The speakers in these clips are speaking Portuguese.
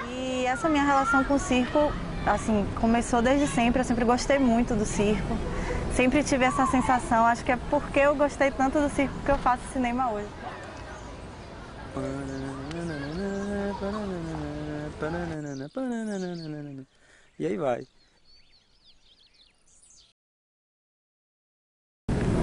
E essa minha relação com o circo, assim, começou desde sempre. Eu sempre gostei muito do circo. Sempre tive essa sensação, acho que é porque eu gostei tanto do circo que eu faço cinema hoje. E aí vai.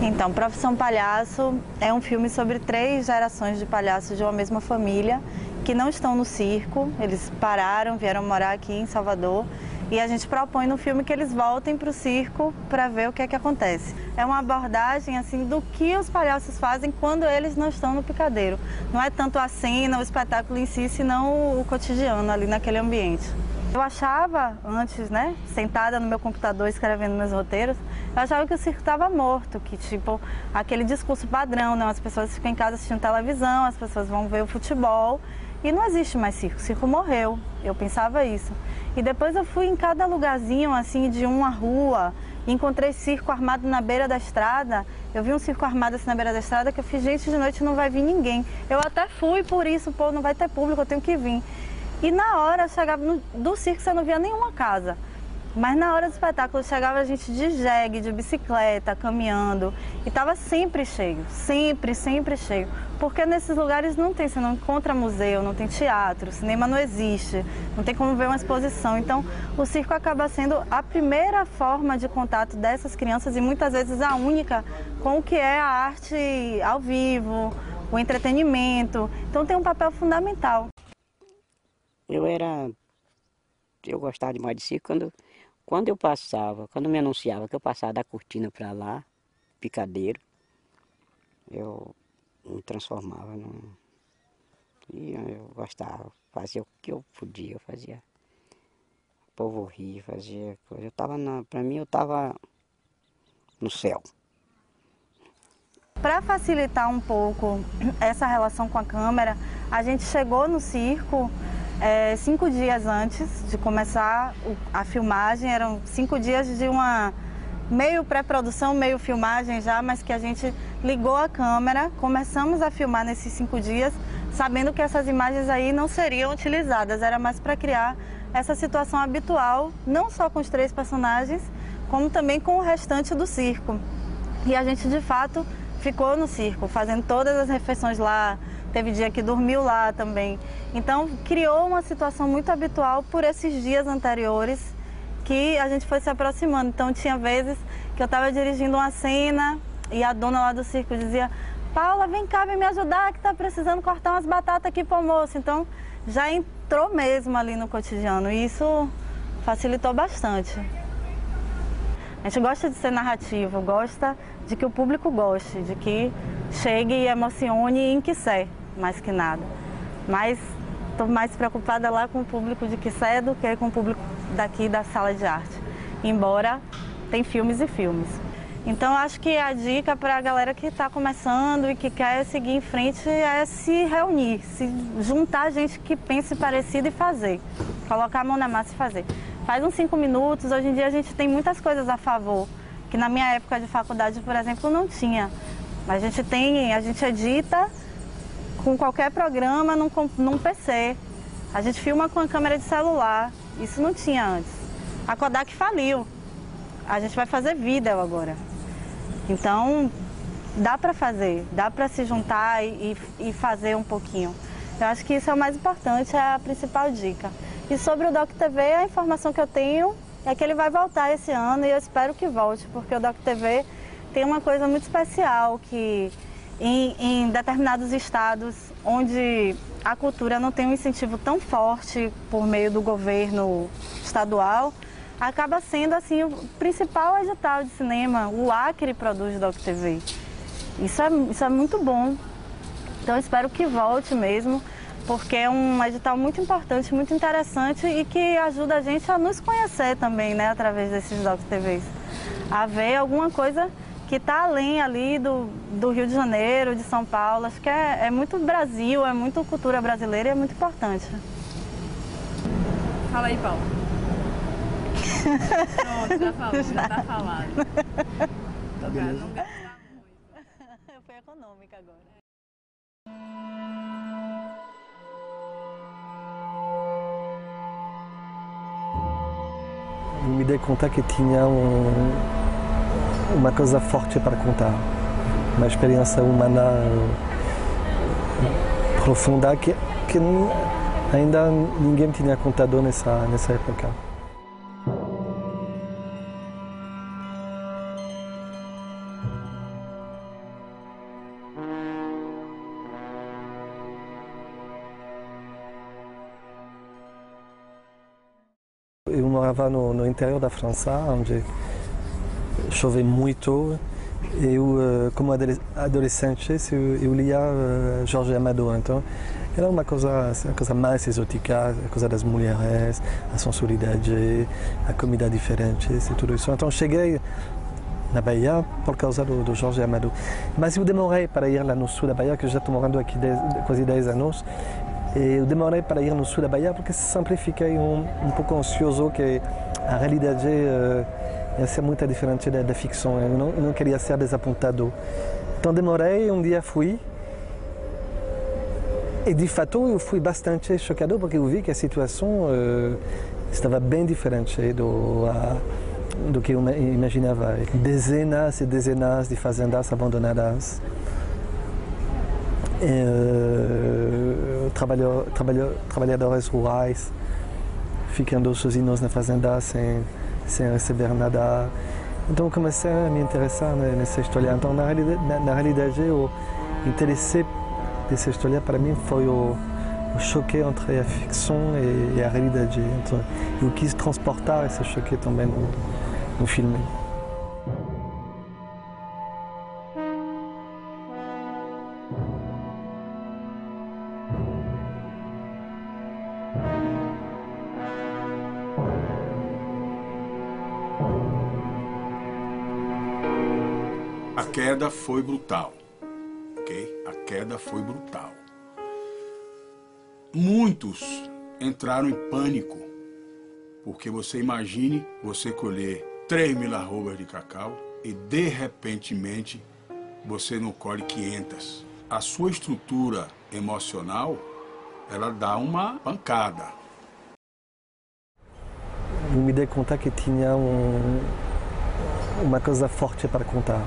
Então, Profissão Palhaço é um filme sobre 3 gerações de palhaços de uma mesma família que não estão no circo. Eles pararam, vieram morar aqui em Salvador e a gente propõe no filme que eles voltem para o circo para ver o que é que acontece. É uma abordagem assim do que os palhaços fazem quando eles não estão no picadeiro. Não é tanto a cena, o espetáculo em si, senão o cotidiano ali naquele ambiente. Eu achava, antes, né, sentada no meu computador escrevendo meus roteiros, eu achava que o circo estava morto, que tipo, aquele discurso padrão, né, as pessoas ficam em casa assistindo televisão, as pessoas vão ver o futebol e não existe mais circo, o circo morreu, eu pensava isso. E depois eu fui em cada lugarzinho, assim, de uma rua, encontrei circo armado na beira da estrada, eu vi um circo armado assim na beira da estrada que eu fiz, gente, de noite não vai vir ninguém. Eu até fui por isso, pô, não vai ter público, eu tenho que vir. E na hora, chegava do circo, você não via nenhuma casa. Mas na hora do espetáculo, chegava a gente de jegue, de bicicleta, caminhando. E estava sempre cheio, sempre, sempre cheio. Porque nesses lugares não tem, você não encontra museu, não tem teatro, cinema não existe, não tem como ver uma exposição. Então, o circo acaba sendo a primeira forma de contato dessas crianças e muitas vezes a única com o que é a arte ao vivo, o entretenimento. Então, tem um papel fundamental. Eu gostava demais de circo quando me anunciava que eu passava da cortina para lá, picadeiro, eu me transformava e eu gostava, fazia o que eu podia, eu fazia. O povo ria, fazia coisa. Para mim eu estava no céu. Para facilitar um pouco essa relação com a câmera, a gente chegou no circo 5 dias antes de começar a filmagem. Eram 5 dias de uma meio pré-produção, meio filmagem já, mas que a gente ligou a câmera, começamos a filmar nesses 5 dias, sabendo que essas imagens aí não seriam utilizadas, era mais para criar essa situação habitual, não só com os 3 personagens, como também com o restante do circo. E a gente, de fato, ficou no circo, fazendo todas as refeições lá, teve dia que dormiu lá também. Então, criou uma situação muito habitual por esses dias anteriores que a gente foi se aproximando. Então, tinha vezes que eu estava dirigindo uma cena e a dona lá do circo dizia: Paula, vem cá, vem me ajudar, que está precisando cortar umas batatas aqui para o almoço. Então, já entrou mesmo ali no cotidiano e isso facilitou bastante. A gente gosta de ser narrativo, gosta de que o público goste, de que chegue e emocione em Quissé, mais que nada. Mas estou mais preocupada lá com o público de Quissé do que com o público daqui da sala de arte. Embora tem filmes e filmes. Então acho que a dica para a galera que está começando e que quer seguir em frente é se reunir, se juntar gente que pense parecido e fazer. Colocar a mão na massa e fazer. Faz uns 5 minutos, hoje em dia a gente tem muitas coisas a favor, que na minha época de faculdade, por exemplo, não tinha. A gente edita com qualquer programa num PC. A gente filma com a câmera de celular, isso não tinha antes. A Kodak faliu, a gente vai fazer vídeo agora. Então, dá para fazer, dá para se juntar e fazer um pouquinho. Eu acho que isso é o mais importante, é a principal dica. E sobre o Doc TV, a informação que eu tenho é que ele vai voltar esse ano e eu espero que volte, porque o Doc TV tem uma coisa muito especial, que em determinados estados onde a cultura não tem um incentivo tão forte por meio do governo estadual, acaba sendo assim o principal edital de cinema. O Acre produz Doc TV. Isso é muito bom. Então espero que volte mesmo, porque é um edital muito importante, muito interessante e que ajuda a gente a nos conhecer também, né, através desses docu-TVs. A ver alguma coisa que está além ali do Rio de Janeiro, de São Paulo. Acho que é muito Brasil, é muito cultura brasileira e é muito importante. Fala aí, Paulo. Pronto, já falou, já tá falado. Não gastar muito. Eu fui econômica agora. Eu me dei conta que tinha uma coisa forte para contar, uma experiência humana profunda que ainda ninguém tinha contado nessa época. Eu morava no interior da França, onde chovia muito. Eu, como adolescente, eu lia Jorge Amado. Então, era uma coisa mais exótica, a coisa das mulheres, a sensualidade, a comida diferente e tudo isso. Então, cheguei na Bahia por causa do Jorge Amado. Mas eu demorei para ir lá no sul da Bahia, que eu já estou morando aqui quase 10 anos. Eu demorei para ir no sul da Bahia porque sempre fiquei um pouco ansioso que a realidade ia ser muito diferente da ficção. Eu não queria ser desapontado. Então demorei, um dia fui. E de fato eu fui bastante chocado porque eu vi que a situação estava bem diferente do que eu imaginava. Dezenas e dezenas de fazendas abandonadas. Trabalhadores rurais ficando sozinhos na fazenda sem receber nada. Então comecei a me interessar nessa história. Então na realidade o interesse dessa história para mim foi o choque entre a ficção e a realidade. Então, eu quis transportar esse choque também no filme. A queda foi brutal, ok? A queda foi brutal. Muitos entraram em pânico, porque você imagine você colher 3.000 arrobas de cacau e de repentemente você não colhe 500. A sua estrutura emocional, ela dá uma pancada. Eu me dei conta que tinha uma coisa forte para contar,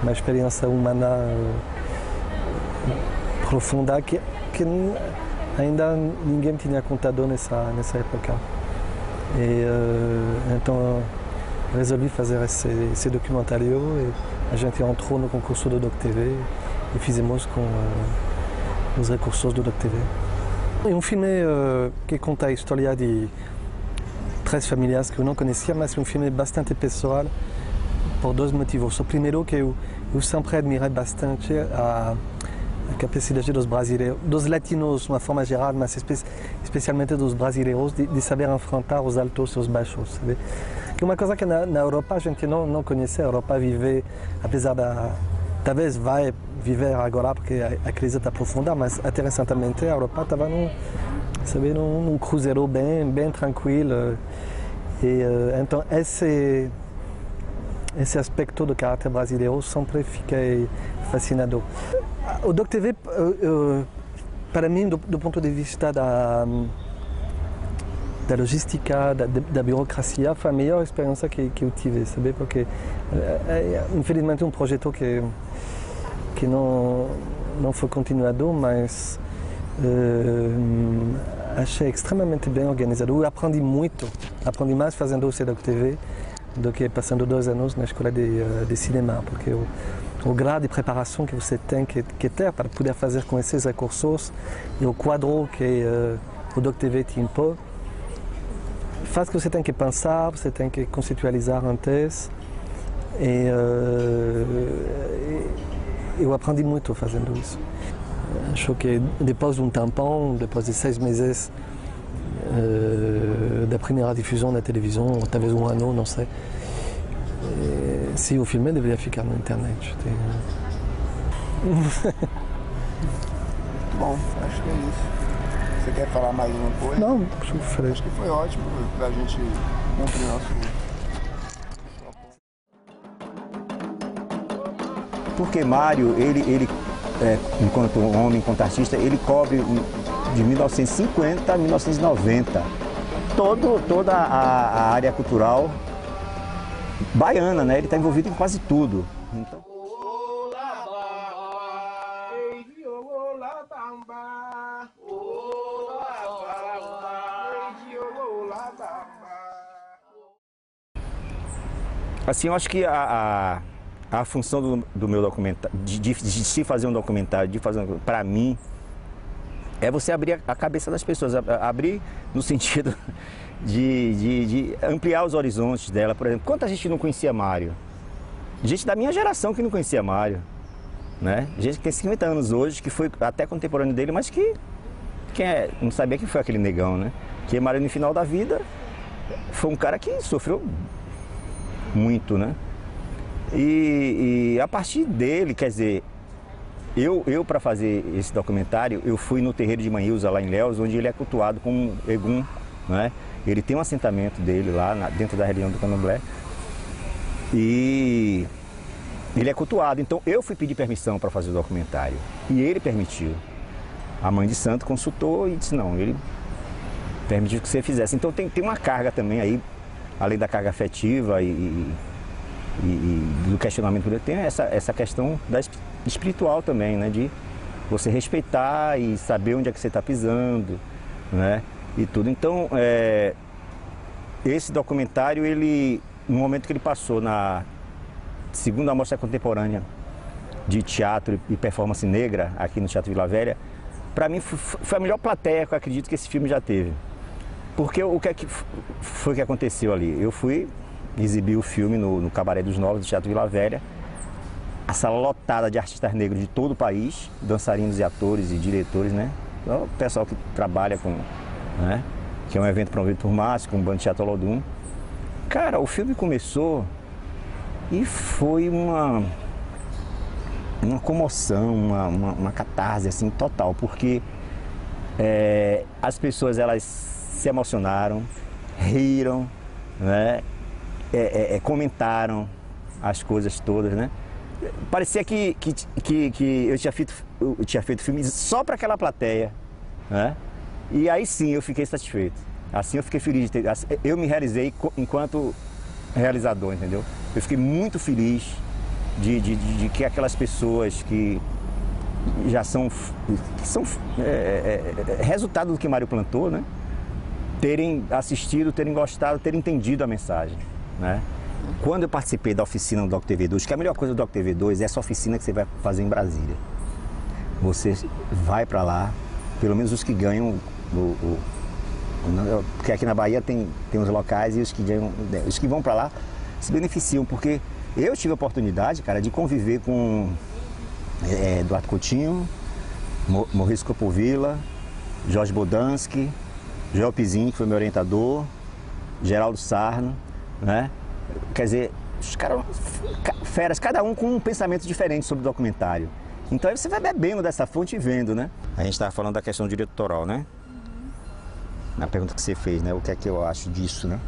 uma experiência humana profunda que ainda ninguém tinha contado nessa época. E então resolvi fazer esse documentário e a gente entrou no concurso do docu-TV e fizemos com os recursos do docu-TV. É um filme que conta a história de 3 famílias que eu não conhecia, mas é um filme bastante pessoal por 2 motivos. O primeiro que eu sempre admirei bastante a capacidade dos brasileiros, dos latinos de uma forma geral, mas especialmente dos brasileiros, de saber enfrentar os altos e os baixos. Sabe? Que é uma coisa que na Europa a gente não conhece. A Europa vive, apesar talvez vai viver agora porque a crise está profunda, mas até recentemente a Europa estava num cruzeiro bem tranquilo. E então esse aspecto do caráter brasileiro sempre fiquei fascinado. O docu-TV, para mim, do ponto de vista da logística, da burocracia, foi a melhor experiência que eu tive, sabe? Porque, infelizmente, um projeto que não foi continuado, mas achei extremamente bem organizado. Eu aprendi mais fazendo o docu-TV do que passando 2 anos na escola de cinema, porque o grau de preparação que você tem que ter para poder fazer com esses recursos e o quadro que o docu-TV te impõe, faz que você tem que pensar, você tem que conceitualizar antes. E eu aprendi muito fazendo isso. acho que depois de um tempão, depois de 6 meses da primeira difusão na televisão, ou talvez um ano, não sei, se o filme deveria ficar na internet. Bom, acho que é isso. Você quer falar mais uma coisa? Não, acho que falei. Acho que foi ótimo pra gente cumprir nosso... Porque Mário, ele enquanto homem, enquanto artista, ele cobre de 1950 a 1990 toda a área cultural baiana, né? Ele está envolvido em quase tudo. Então... Assim, eu acho que a função do meu documentário, de se fazer um documentário, para mim, é você abrir a cabeça das pessoas, abrir no sentido de ampliar os horizontes dela. Por exemplo, quanta gente não conhecia Mário? Gente da minha geração que não conhecia Mário, né? Gente que tem 50 anos hoje, que foi até contemporâneo dele, mas que não sabia quem foi aquele negão, né? Que Mário, no final da vida, foi um cara que sofreu muito, né? E a partir dele, quer dizer, eu para fazer esse documentário, eu fui no terreiro de Manhusa, lá em Léus, onde ele é cultuado como Egum, né? Ele tem um assentamento dele lá dentro da religião do Candomblé e ele é cultuado. Então eu fui pedir permissão para fazer o documentário e ele permitiu. A mãe de santo consultou e disse não, ele permitiu que você fizesse. Então tem uma carga também aí, além da carga afetiva e do questionamento que tem essa questão espiritual também, né? De você respeitar e saber onde é que você está pisando, né? E tudo. Então, esse documentário, no momento que ele passou na segunda mostra contemporânea de teatro e performance negra aqui no Teatro Vila Velha, para mim foi a melhor plateia que eu acredito que esse filme já teve. Porque o que foi que aconteceu ali? Eu fui exibir o filme no Cabaré dos Novos do Teatro Vila Velha, a sala lotada de artistas negros de todo o país, dançarinos e atores e diretores, né? Então, o pessoal que trabalha com, né? Que é um evento promovido por Márcio, com o Bando Teatro Olodum. Cara, o filme começou e foi uma comoção, uma catarse assim total, porque as pessoas elas se emocionaram, riram, né? Comentaram as coisas todas, né? Parecia que eu tinha feito filme só para aquela plateia, né? E aí sim eu fiquei satisfeito. Assim eu fiquei feliz de eu me realizei enquanto realizador, entendeu? Eu fiquei muito feliz de que aquelas pessoas que já são resultado do que Mário plantou, né? Terem assistido, terem gostado, terem entendido a mensagem, né? Quando eu participei da oficina do Doc TV2, que a melhor coisa do Doc TV2 é essa oficina que você vai fazer em Brasília. Você vai para lá, pelo menos os que ganham, porque aqui na Bahia tem uns locais e os que vão para lá se beneficiam, porque eu tive a oportunidade, cara, de conviver com Eduardo Coutinho, Maurício Coppovilla, Jorge Bodansky, Joel Pizin, que foi meu orientador, Geraldo Sarno, né? Quer dizer, os caras feras, cada um com um pensamento diferente sobre o documentário. Então aí você vai bebendo dessa fonte e vendo, né? A gente estava falando da questão do direito autoral, né? Na pergunta que você fez, né? O que é que eu acho disso, né?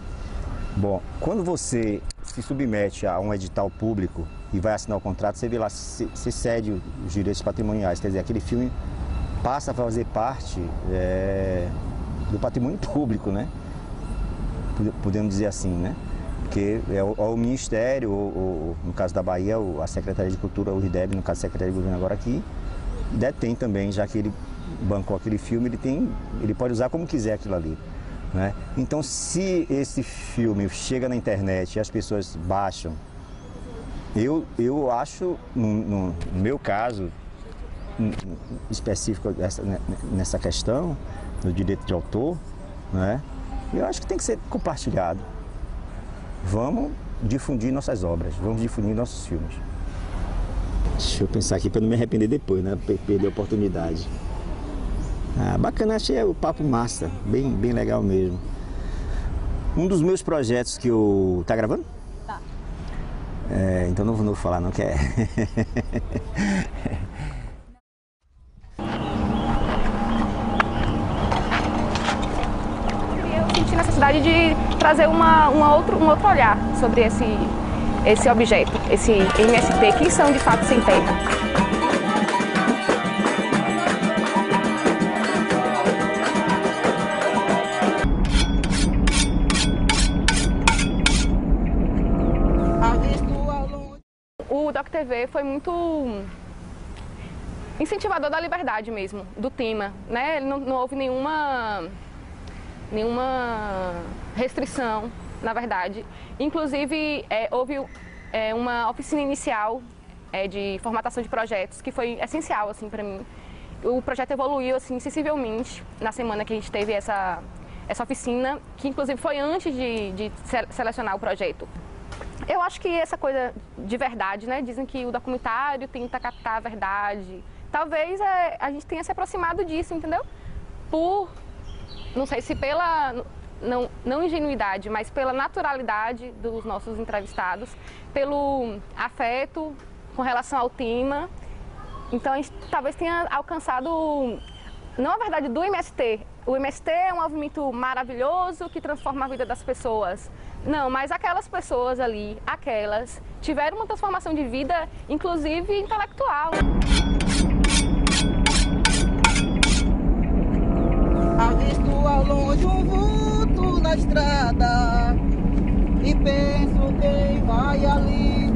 Bom, quando você se submete a um edital público e vai assinar o contrato, você vê lá, você cede os direitos patrimoniais. Quer dizer, aquele filme passa a fazer parte do patrimônio público, né? Podemos dizer assim, né? Porque o Ministério, ou no caso da Bahia, a Secretaria de Cultura, o RIDEB, no caso da Secretaria de Governo agora aqui, detém também, já que ele bancou aquele filme, ele pode usar como quiser aquilo ali, né? Então, se esse filme chega na internet e as pessoas baixam, eu acho, no meu caso específico nessa questão do direito de autor, né? Eu acho que tem que ser compartilhado. Vamos difundir nossas obras, vamos difundir nossos filmes. Deixa eu pensar aqui para não me arrepender depois, né? Perder a oportunidade. Ah, bacana, achei o papo massa, bem legal mesmo. Um dos meus projetos que eu... Tá gravando? Tá. Então não vou falar não, que é... Eu senti necessidade de trazer um outro olhar sobre esse objeto, esse MST, que são de fato sem terra. O Doc TV foi muito incentivador da liberdade mesmo, do tema, né? Não houve nenhuma restrição, na verdade. Inclusive, houve uma oficina inicial de formatação de projetos, que foi essencial assim, para mim. O projeto evoluiu assim, sensivelmente na semana que a gente teve essa oficina, que inclusive foi antes de selecionar o projeto. Eu acho que essa coisa de verdade, né? Dizem que o documentário tenta captar a verdade. Talvez a gente tenha se aproximado disso, entendeu? Não sei se pela, não ingenuidade, mas pela naturalidade dos nossos entrevistados, pelo afeto com relação ao tema. Então a gente talvez tenha alcançado, não a verdade do MST. O MST é um movimento maravilhoso que transforma a vida das pessoas. Não, mas aquelas pessoas ali, tiveram uma transformação de vida, inclusive intelectual. Avisto ao longe um vulto na estrada e penso quem vai ali.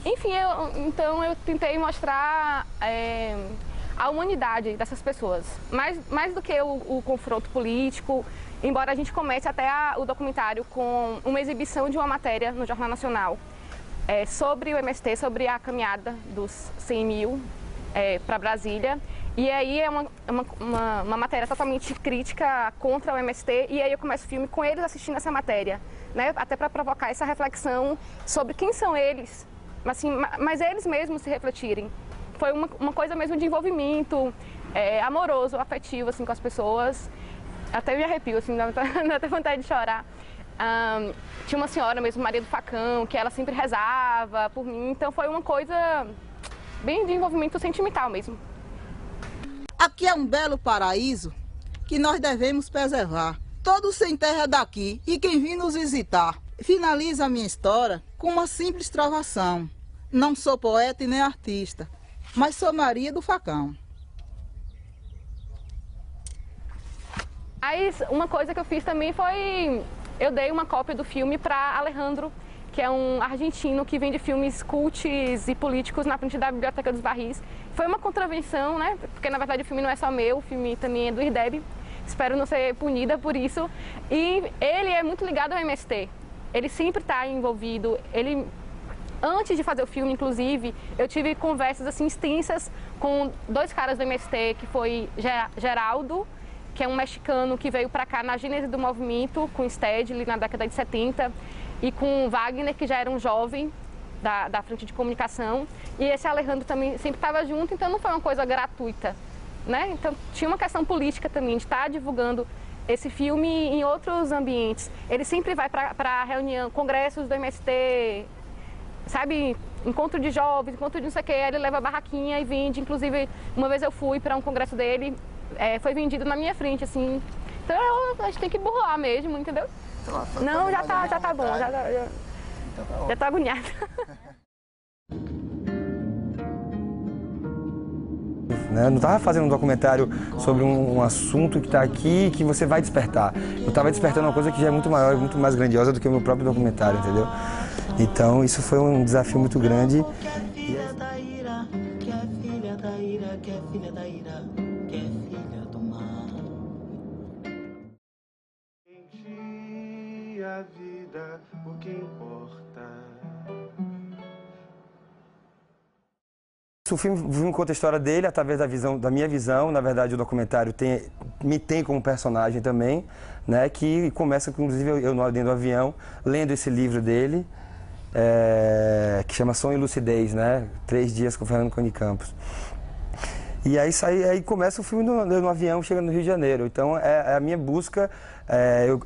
Enfim, então eu tentei mostrar a humanidade dessas pessoas, mais do que o confronto político, embora a gente comece até o documentário com uma exibição de uma matéria no Jornal Nacional sobre o MST, sobre a caminhada dos 100 mil para Brasília. E aí é uma matéria totalmente crítica contra o MST, e aí eu começo o filme com eles assistindo essa matéria, né? Até para provocar essa reflexão sobre quem são eles, assim, mas eles mesmos se refletirem. Foi uma coisa mesmo de envolvimento amoroso, afetivo assim, com as pessoas. Até me arrepio, assim, dá até vontade de chorar. Tinha uma senhora mesmo, Maria do Facão, que ela sempre rezava por mim, então foi uma coisa bem de envolvimento sentimental mesmo. Aqui é um belo paraíso que nós devemos preservar. Todos sem terra daqui e quem vir nos visitar. Finaliza a minha história com uma simples trovação. Não sou poeta e nem artista, mas sou Maria do Facão. Aí uma coisa que eu fiz também foi, eu dei uma cópia do filme para Alejandro, que é um argentino que vende filmes cults e políticos na frente da Biblioteca dos Barris. Foi uma contravenção, né? Porque na verdade o filme não é só meu, o filme também é do IRDEB. Espero não ser punida por isso. E ele é muito ligado ao MST. Ele sempre está envolvido. Antes de fazer o filme, inclusive, eu tive conversas assim extensas com dois caras do MST, que foi Geraldo, que é um mexicano que veio para cá na gênese do movimento, com Stedley na década de 70, e com Wagner, que já era um jovem da frente de comunicação, e esse Alejandro também sempre estava junto, então não foi uma coisa gratuita, né? Então tinha uma questão política também, de estar divulgando esse filme em outros ambientes. Ele sempre vai para reunião, congressos do MST, sabe, encontro de jovens, encontro de não sei o que, ele leva a barraquinha e vende. Inclusive, uma vez eu fui para um congresso dele, foi vendido na minha frente, assim. Então a gente tem que burlar mesmo, entendeu? Não, já tá bom, já tá agoniada. Eu não estava fazendo um documentário sobre um assunto que está aqui e que você vai despertar. Eu estava despertando uma coisa que já é muito maior, muito mais grandiosa do que o meu próprio documentário, entendeu? Então isso foi um desafio muito grande. A vida, o que importa O filme conta a história dele através da minha visão. Na verdade, o documentário me tem como personagem também, né? Que começa, inclusive, eu dentro do avião, lendo esse livro dele, que chama Sonho e Lucidez, né? 3 dias com o Fernando Cone Campos. E aí começa o filme no avião, chegando no Rio de Janeiro. Então, é a minha busca.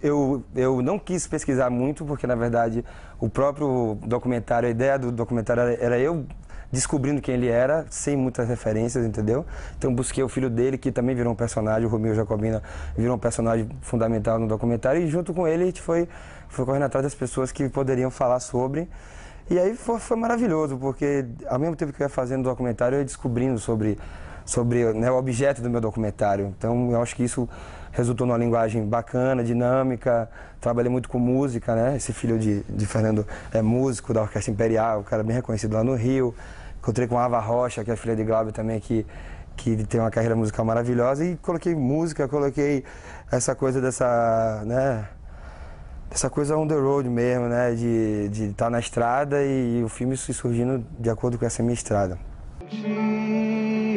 Eu não quis pesquisar muito, porque, na verdade, o próprio documentário, a ideia do documentário era eu descobrindo quem ele era, sem muitas referências, entendeu? Então busquei o filho dele, que também virou um personagem, o Romeu Jacobina virou um personagem fundamental no documentário, e junto com ele a gente foi correndo atrás das pessoas que poderiam falar sobre. E aí foi maravilhoso, porque ao mesmo tempo que eu ia fazendo o documentário, eu ia descobrindo sobre né, o objeto do meu documentário. Então eu acho que isso resultou numa linguagem bacana, dinâmica. Trabalhei muito com música, né? Esse filho de Fernando é músico da Orquestra Imperial, um cara bem reconhecido lá no Rio. Encontrei com a Ava Rocha, que é a filha de Glauber também, que tem uma carreira musical maravilhosa. E coloquei música, coloquei essa coisa dessa coisa on the road mesmo, né? De estar na estrada e o filme se surgindo de acordo com essa minha estrada.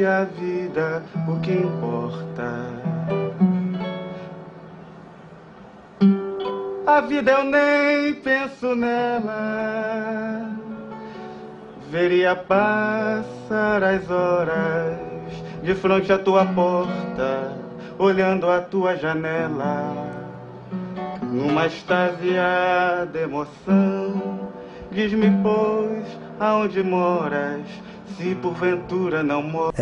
A vida, o que importa? A vida eu nem penso nela. Veria passar as horas de frente à tua porta, olhando a tua janela, numa extasiada emoção. Diz-me, pois, aonde moras, se porventura não mora.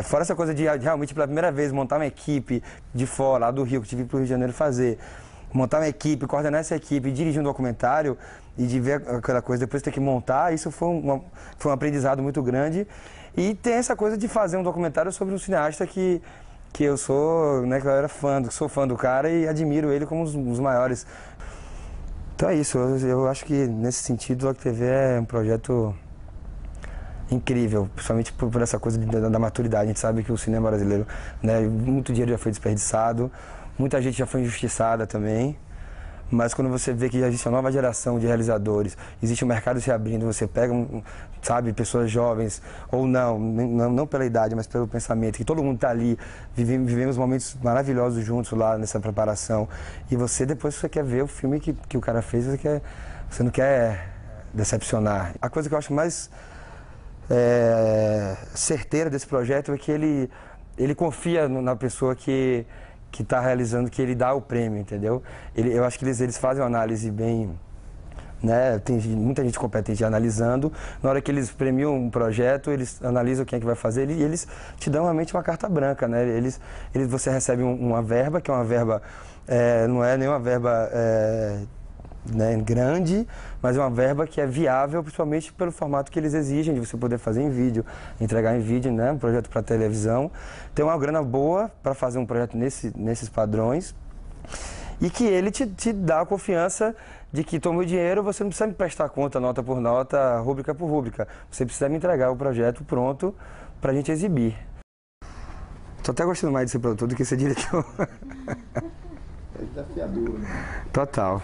Fora essa coisa de realmente pela primeira vez montar uma equipe de fora, lá do Rio, que tive para o Rio de Janeiro fazer. Montar uma equipe, coordenar essa equipe, dirigir um documentário e de ver aquela coisa, depois ter que montar, isso foi um aprendizado muito grande. E tem essa coisa de fazer um documentário sobre um cineasta que eu sou, né, que eu era sou fã do cara e admiro ele como um dos maiores. Então é isso, eu acho que nesse sentido o Doc TV é um projeto incrível, principalmente por essa coisa da maturidade. A gente sabe que o cinema brasileiro, né, muito dinheiro já foi desperdiçado, muita gente já foi injustiçada também, mas quando você vê que existe uma nova geração de realizadores, existe um mercado se abrindo, você pega, sabe, pessoas jovens, ou não pela idade, mas pelo pensamento, que todo mundo está ali, vivemos momentos maravilhosos juntos lá nessa preparação, e depois você quer ver o filme que o cara fez, você não quer decepcionar. A coisa que eu acho mais certeira desse projeto é que ele confia na pessoa que está realizando, que ele dá o prêmio, entendeu? Eu acho que eles fazem uma análise bem, né? Tem muita gente competente analisando. Na hora que eles premiam um projeto, eles analisam quem é que vai fazer e eles te dão realmente uma carta branca, né? Você recebe uma verba, que é uma verba, não é nenhuma verba né, grande, mas é uma verba que é viável, principalmente pelo formato que eles exigem, de você poder fazer em vídeo, entregar em vídeo, né, um projeto para televisão. Tem uma grana boa para fazer um projeto nesses padrões e que ele te dá a confiança de que toma o dinheiro, você não precisa me prestar conta, nota por nota, rúbrica por rúbrica. Você precisa me entregar o projeto pronto para a gente exibir. Estou até gostando mais de ser produtor do que ser diretor. É desafiador, né? Total.